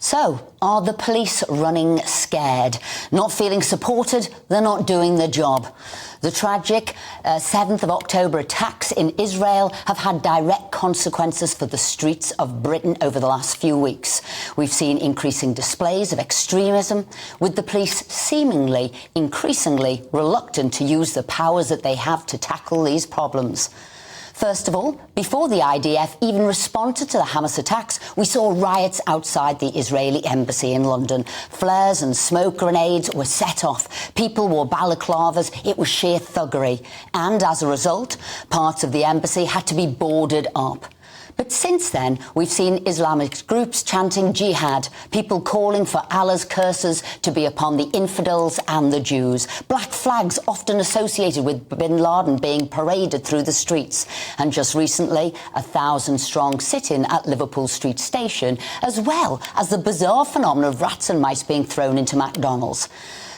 So, are the police running scared? Not feeling supported? They're not doing the job. The tragic 7th of October attacks in Israel have had direct consequences for the streets of Britain over the last few weeks. We've seen increasing displays of extremism, with the police seemingly increasingly reluctant to use the powers that they have to tackle these problems. First of all, before the IDF even responded to the Hamas attacks, we saw riots outside the Israeli embassy in London. Flares and smoke grenades were set off. People wore balaclavas. It was sheer thuggery. And as a result, parts of the embassy had to be boarded up. But since then, we've seen Islamic groups chanting jihad, people calling for Allah's curses to be upon the infidels and the Jews, black flags often associated with bin Laden being paraded through the streets, and just recently, a 1,000-strong sit-in at Liverpool Street Station, as well as the bizarre phenomenon of rats and mice being thrown into McDonald's.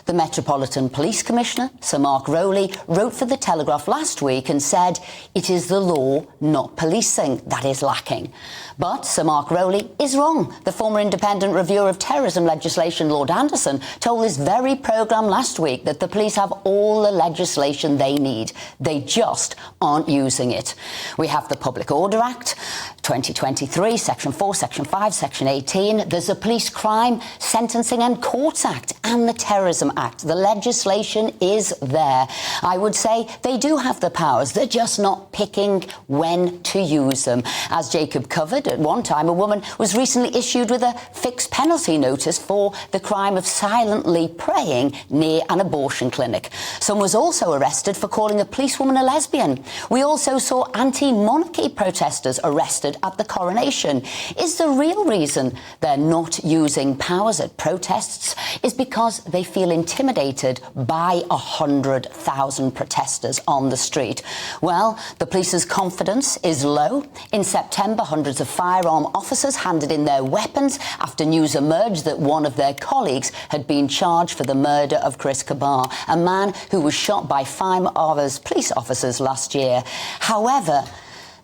The Metropolitan Police Commissioner, Sir Mark Rowley, wrote for The Telegraph last week and said it is the law, not policing, that is lacking. But Sir Mark Rowley is wrong. The former independent reviewer of terrorism legislation, Lord Anderson, told this very programme last week that the police have all the legislation they need. They just aren't using it. We have the Public Order Act, 2023, Section 4, Section 5, Section 18. There's the Police Crime, Sentencing and Courts Act and the Terrorism Act. The legislation is there. I would say they do have the powers. They're just not picking when to use them. As Jacob covered, at one time, a woman was recently issued with a fixed penalty notice for the crime of silently praying near an abortion clinic. Someone was also arrested for calling a policewoman a lesbian. We also saw anti-monarchy protesters arrested at the coronation. Is the real reason they're not using powers at protests is because they feel intimidated by 100,000 protesters on the street? Well, the police's confidence is low. In September, hundreds of firearm officers handed in their weapons after news emerged that one of their colleagues had been charged for the murder of Chris Kabar, a man who was shot by 5 other police officers last year. However,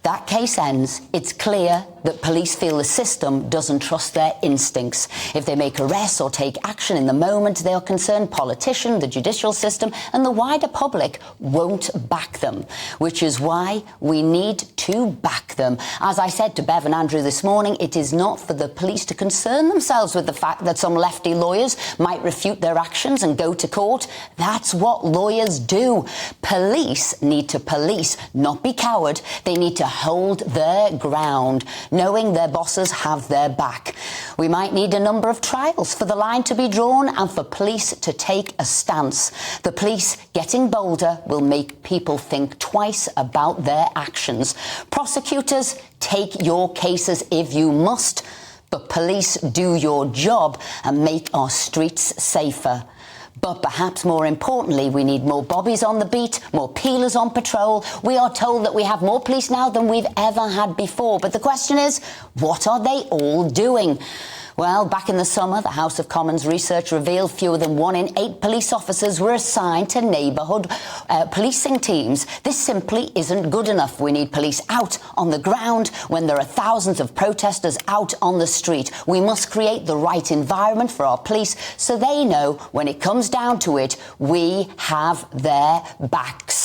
that case ends, it's clear that police feel the system doesn't trust their instincts. If they make arrests or take action in the moment, they are concerned politicians, the judicial system and the wider public won't back them, which is why we need to back them. As I said to Bev and Andrew this morning, it is not for the police to concern themselves with the fact that some lefty lawyers might refute their actions and go to court. That's what lawyers do. Police need to police, not be coward. They need to hold their ground, knowing their bosses have their back. We might need a number of trials for the line to be drawn and for police to take a stance. The police getting bolder will make people think twice about their actions. Prosecutors, take your cases if you must, but police, do your job and make our streets safer. But perhaps more importantly, we need more bobbies on the beat, more peelers on patrol. We are told that we have more police now than we've ever had before. But the question is, what are they all doing? Well, back in the summer, the House of Commons research revealed fewer than 1 in 8 police officers were assigned to neighbourhood policing teams. This simply isn't good enough. We need police out on the ground when there are thousands of protesters out on the street. We must create the right environment for our police so they know when it comes down to it, we have their backs.